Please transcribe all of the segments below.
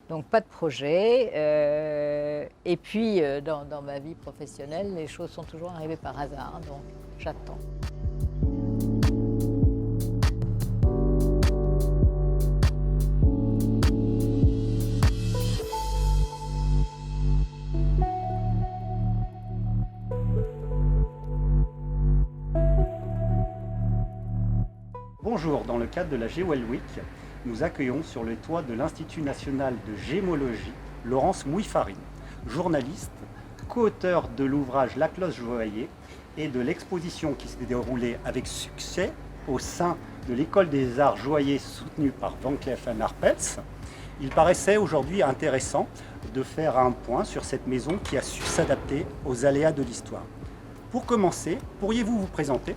Donc pas de projet. Et puis dans ma vie professionnelle, les choses sont toujours arrivées par hasard, donc j'attends. Bonjour, dans le cadre de la Géwell Week, nous accueillons sur le toit de l'Institut national de gémologie Laurence Mouifarine, journaliste, co-auteur de l'ouvrage La cloche joaillier et de l'exposition qui s'est déroulée avec succès au sein de l'école des arts joailliers soutenue par Van Cleef & Arpels. Il paraissait aujourd'hui intéressant de faire un point sur cette maison qui a su s'adapter aux aléas de l'histoire. Pour commencer, pourriez-vous vous présenter ?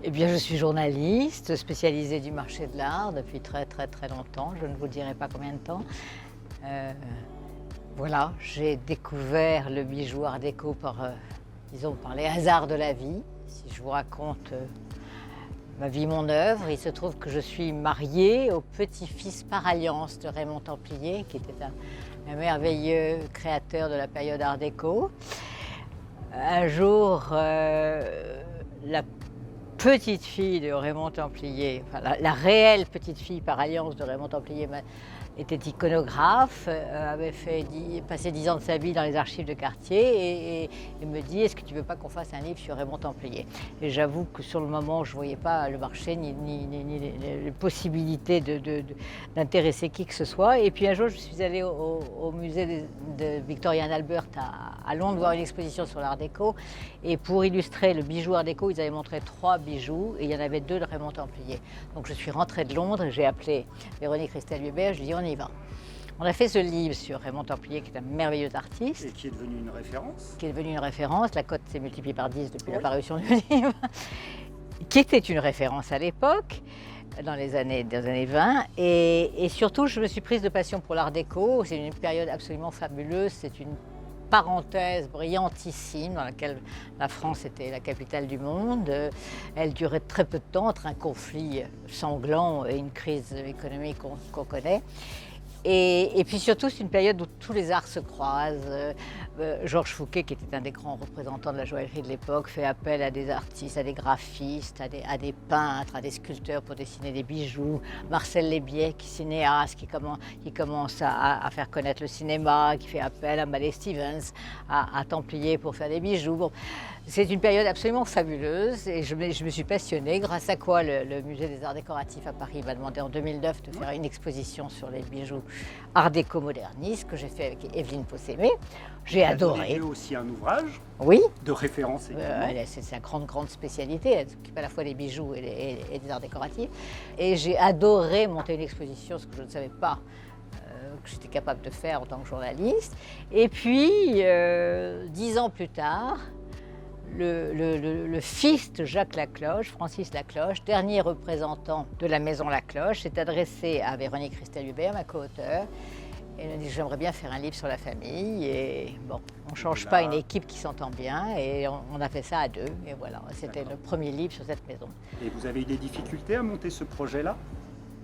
Eh bien, je suis journaliste, spécialisée du marché de l'art depuis très longtemps. Je ne vous dirai pas combien de temps. Voilà, j'ai découvert le bijou art déco par les hasards de la vie. Si je vous raconte ma vie, mon œuvre, il se trouve que je suis mariée au petit-fils par alliance de Raymond Templier, qui était un merveilleux créateur de la période art déco. Un jour, la petite fille de Raymond Templier, enfin la réelle petite fille par alliance de Raymond Templier était iconographe, avait passé 10 ans de sa vie dans les archives de quartier et me dit: est-ce que tu veux pas qu'on fasse un livre sur Raymond Templier? Et j'avoue que sur le moment, je ne voyais pas le marché ni les possibilités d'intéresser qui que ce soit. Et puis un jour, je suis allée au musée de Victoria and Albert à Londres voir une exposition sur l'art déco. Et pour illustrer le bijou art déco, ils avaient montré 3 bijoux et il y en avait 2 de Raymond Templier. Donc je suis rentrée de Londres, j'ai appelé Véronique Ristel-Hubert, je lui ai dit: on y va. On a fait ce livre sur Raymond Templier, qui est un merveilleux artiste. Et qui est devenu une référence. Qui est devenu une référence. La cote s'est multipliée par 10 depuis la parution du livre. Qui était une référence à l'époque, dans les années 20. Et surtout, je me suis prise de passion pour l'art déco. C'est une période absolument fabuleuse. C'est une parenthèse brillantissime dans laquelle la France était la capitale du monde. Elle durait très peu de temps, entre un conflit sanglant et une crise économique qu'on connaît. Et puis surtout, c'est une période où tous les arts se croisent. Georges Fouquet, qui était un des grands représentants de la joaillerie de l'époque, fait appel à des artistes, à des graphistes, à des peintres, à des sculpteurs pour dessiner des bijoux. Marcel Lébier, qui est cinéaste, qui commence à faire connaître le cinéma, qui fait appel à Mallet Stevens, à Templier pour faire des bijoux. Bon, c'est une période absolument fabuleuse et je me suis passionnée, grâce à quoi le musée des arts décoratifs à Paris m'a demandé en 2009 de faire une exposition sur les bijoux art déco modernistes que j'ai fait avec Evelyne Possémé. J'ai adoré. Elle a aussi un ouvrage de référence également. C'est sa grande spécialité, elle s'occupe à la fois des bijoux et des arts décoratifs. Et j'ai adoré monter une exposition, ce que je ne savais pas que j'étais capable de faire en tant que journaliste. Et puis, 10 ans plus tard, le fils de Jacques Lacloche, Francis Lacloche, dernier représentant de la maison Lacloche, s'est adressé à Véronique Ristel-Hubert, ma co-auteure. Elle m'a dit: j'aimerais bien faire un livre sur la famille. Et bon, on ne change pas une équipe qui s'entend bien. Et on a fait ça à 2. Et voilà, c'était le premier livre sur cette maison. Et vous avez eu des difficultés à monter ce projet-là ?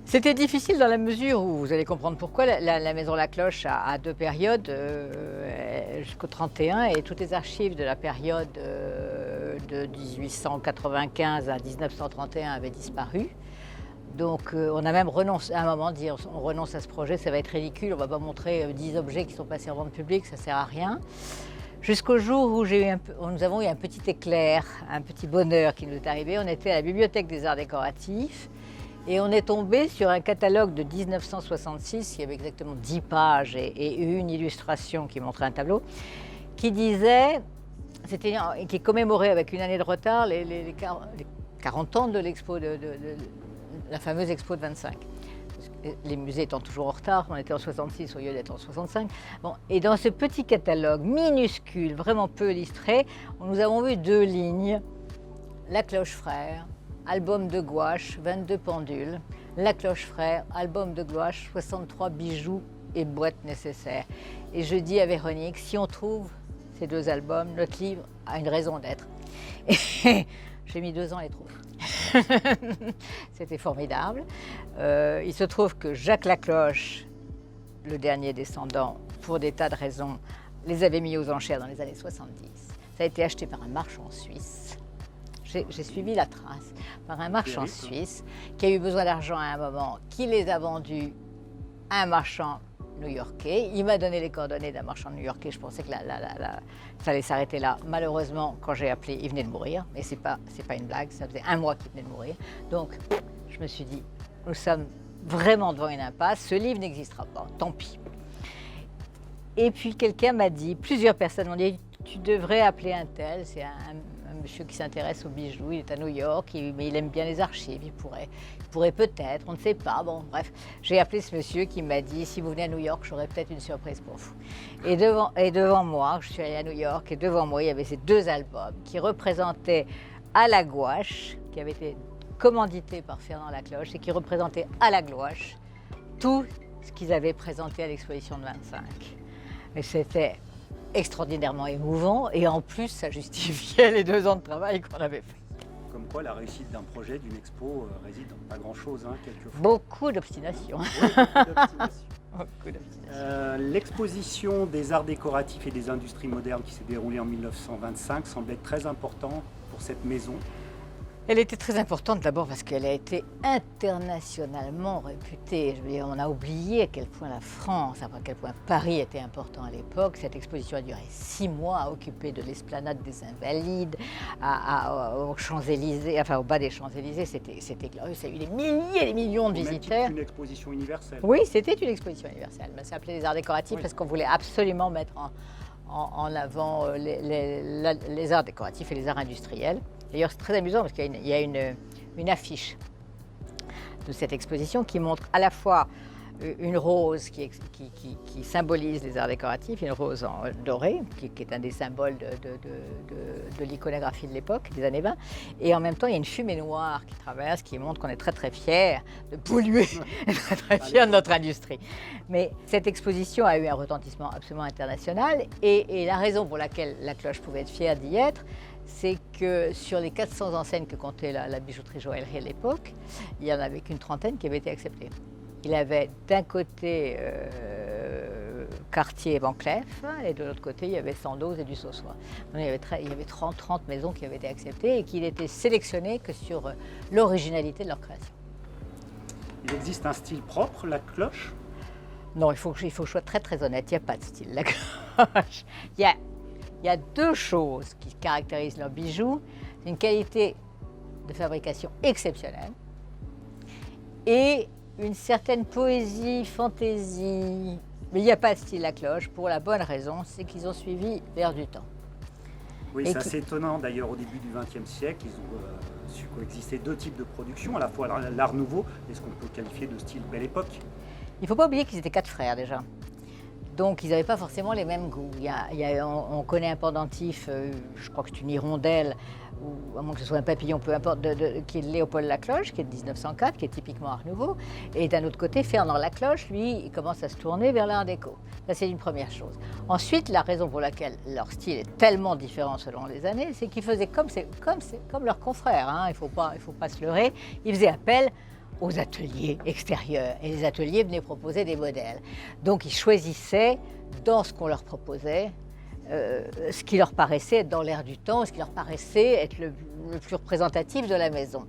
C'était difficile dans la mesure où, vous allez comprendre pourquoi, la maison Lacloche a 2 périodes, jusqu'au 31, et toutes les archives de la période de 1895 à 1931 avaient disparu. Donc on a même renoncé à un moment, dire on renonce à ce projet, ça va être ridicule, on ne va pas montrer 10 objets qui sont passés en vente publique, ça ne sert à rien. Jusqu'au jour où nous avons eu un petit éclair, un petit bonheur qui nous est arrivé. On était à la Bibliothèque des Arts Décoratifs et on est tombé sur un catalogue de 1966 qui avait exactement 10 pages et une illustration qui montrait un tableau, qui disait, qui commémorait avec une année de retard les 40 ans de l'expo de la fameuse expo de 25. Les musées étant toujours en retard, on était en 66 au lieu d'être en 65. Bon, et dans ce petit catalogue minuscule, vraiment peu illustré, nous avons vu 2 lignes. Lacloche Frères, album de gouache, 22 pendules. Lacloche Frères, album de gouache, 63 bijoux et boîtes nécessaires. Et je dis à Véronique, si on trouve ces 2 albums, notre livre a une raison d'être. Et j'ai mis 2 ans à les trouver. C'était formidable. Il se trouve que Jacques Lacloche le dernier descendant, pour des tas de raisons, les avait mis aux enchères dans les années 70. Ça a été acheté par un marchand suisse. J'ai suivi la trace, par un marchand suisse qui a eu besoin d'argent à un moment, qui les a vendus à un marchand new-yorkais. Il m'a donné les coordonnées d'un marchand new-yorkais. Je pensais que ça allait s'arrêter là. Malheureusement, quand j'ai appelé, il venait de mourir. Mais c'est pas une blague, ça faisait 1 mois qu'il venait de mourir. Donc, je me suis dit, nous sommes vraiment devant une impasse. Ce livre n'existera pas, tant pis. Et puis, quelqu'un m'a dit, plusieurs personnes m'ont dit, tu devrais appeler un tel, c'est un monsieur qui s'intéresse aux bijoux, il est à New York, mais il aime bien les archives, il pourrait peut-être, on ne sait pas, bon bref. J'ai appelé ce monsieur qui m'a dit, si vous venez à New York, j'aurai peut-être une surprise pour vous. Et devant moi, je suis allée à New York, et devant moi, il y avait ces 2 albums qui représentaient à la gouache, qui avaient été commandités par Fernand Lacloche, et qui représentaient à la gouache tout ce qu'ils avaient présenté à l'exposition de 25. Et c'était extraordinairement émouvant et en plus ça justifiait les 2 ans de travail qu'on avait fait. Comme quoi la réussite d'un projet, d'une expo réside dans pas grand-chose, quelquefois. Beaucoup d'obstination. L'exposition des arts décoratifs et des industries modernes qui s'est déroulée en 1925 semble être très important pour cette maison. Elle était très importante d'abord parce qu'elle a été internationalement réputée. Je veux dire, on a oublié à quel point la France, à quel point Paris était important à l'époque. Cette exposition a duré 6 mois, a occupé de l'esplanade des Invalides, aux Champs-Élysées, enfin au bas des Champs-Élysées. C'était glorieux. Ça a eu des milliers, des millions de visiteurs. C'était une exposition universelle. Oui, c'était une exposition universelle. Mais ça s'appelait les arts décoratifs parce qu'on voulait absolument mettre en avant les arts décoratifs et les arts industriels. D'ailleurs, c'est très amusant parce qu'il y a une affiche de cette exposition qui montre à la fois une rose qui symbolise les arts décoratifs, une rose dorée, qui est un des symboles de l'iconographie de l'époque, des années 20, et en même temps, il y a une fumée noire qui traverse, qui montre qu'on est très très fiers de polluer, très très fiers de notre industrie. Mais cette exposition a eu un retentissement absolument international, et la raison pour laquelle Lacloche pouvait être fière d'y être, c'est que sur les 400 enseignes que comptait la bijouterie joaillerie à l'époque, il n'y en avait qu'une trentaine qui avaient été acceptées. Il avait d'un côté Cartier et Van Cleef, et de l'autre côté, il y avait Sandoz et du Saussois. Il y avait 30 maisons qui avaient été acceptées et qui n'étaient sélectionnées que sur l'originalité de leur création. Il existe un style propre, Lacloche ? Non, il faut que je sois très très honnête, il n'y a pas de style Lacloche. Il y a 2 choses qui caractérisent leurs bijoux. C'est une qualité de fabrication exceptionnelle et une certaine poésie, fantaisie. Mais il n'y a pas de style Lacloche pour la bonne raison, c'est qu'ils ont suivi l'air du temps. Oui, c'est assez étonnant d'ailleurs au début du XXe siècle, ils ont su coexister 2 types de production, à la fois l'art nouveau et ce qu'on peut qualifier de style belle époque. Il ne faut pas oublier qu'ils étaient 4 frères déjà. Donc, ils n'avaient pas forcément les mêmes goûts. On connaît un pendentif, je crois que c'est une hirondelle, ou à moins que ce soit un papillon, peu importe, qui est Léopold Lacloche, qui est de 1904, qui est typiquement Art Nouveau. Et d'un autre côté, Fernand Lacloche, lui, il commence à se tourner vers l'Art déco. Ça, c'est une première chose. Ensuite, la raison pour laquelle leur style est tellement différent selon les années, c'est qu'ils faisaient comme leurs confrères. Il faut pas se leurrer. Ils faisaient appel aux ateliers extérieurs. Et les ateliers venaient proposer des modèles. Donc, ils choisissaient, dans ce qu'on leur proposait, ce qui leur paraissait être dans l'air du temps, ce qui leur paraissait être le plus représentatif de la maison.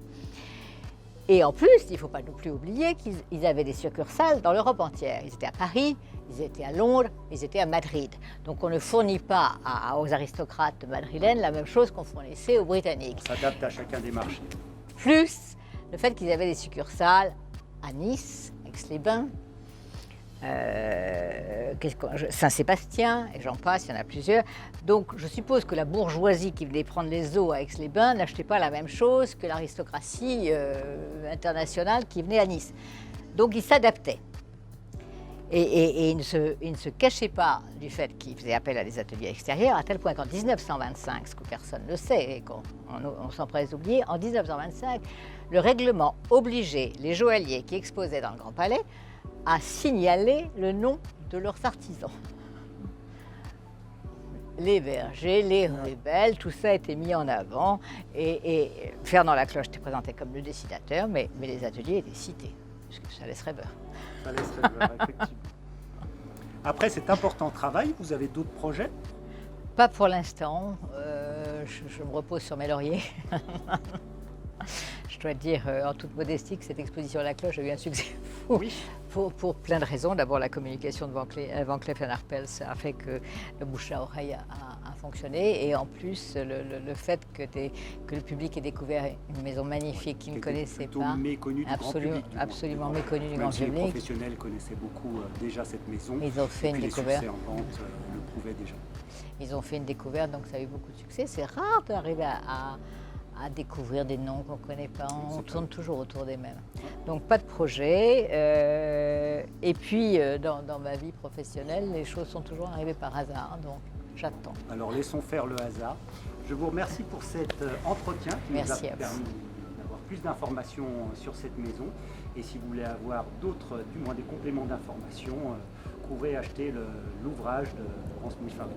Et en plus, il ne faut pas non plus oublier qu'ils avaient des succursales dans l'Europe entière. Ils étaient à Paris, ils étaient à Londres, ils étaient à Madrid. Donc on ne fournit pas aux aristocrates madrilènes la même chose qu'on fournissait aux Britanniques. On s'adapte à chacun des marchés. Plus le fait qu'ils avaient des succursales à Nice, Aix-les-Bains, Saint-Sébastien, et j'en passe, il y en a plusieurs. Donc je suppose que la bourgeoisie qui venait prendre les eaux à Aix-les-Bains n'achetait pas la même chose que l'aristocratie internationale qui venait à Nice. Donc ils s'adaptaient. Et ils ne se cachaient pas du fait qu'ils faisaient appel à des ateliers extérieurs, à tel point qu'en 1925, ce que personne ne sait et qu'on s'empresse d'oublier, en 1925, le règlement obligeait les joailliers qui exposaient dans le Grand Palais à signaler le nom de leurs artisans. Les bergers, les rebelles, tout ça a été mis en avant. Et Fernand Lacloche était présenté comme le dessinateur, mais les ateliers étaient cités, parce que ça laisse rêveur. Ça laisse rêveur, effectivement. Après cet important travail, vous avez d'autres projets? Pas pour l'instant, je me repose sur mes lauriers. Je dois dire, en toute modestie, que cette exposition à la cloche a eu un succès fou. Oui. Pour plein de raisons. D'abord, la communication de Van Cleef & Arpels a fait que le bouche à oreille a fonctionné. Et en plus, le fait que le public ait découvert une maison magnifique qu'il ne connaissait pas. Méconnue du grand public. Absolument méconnue du grand Même si les public. professionnels connaissaient beaucoup déjà cette maison. Ils ont fait et puis une les découverte. succès en vente le prouvaient déjà. Ils ont fait une découverte, donc ça a eu beaucoup de succès. C'est rare d'arriver à découvrir des noms qu'on ne connaît pas. On tourne toujours autour des mêmes. Donc pas de projet. Et puis dans ma vie professionnelle, les choses sont toujours arrivées par hasard. Donc j'attends. Alors laissons faire le hasard. Je vous remercie pour cet entretien qui Merci nous a à permis d'avoir plus d'informations sur cette maison. Et si vous voulez avoir d'autres, du moins des compléments d'informations, vous pourrez acheter l'ouvrage de Laurence Mouifarine.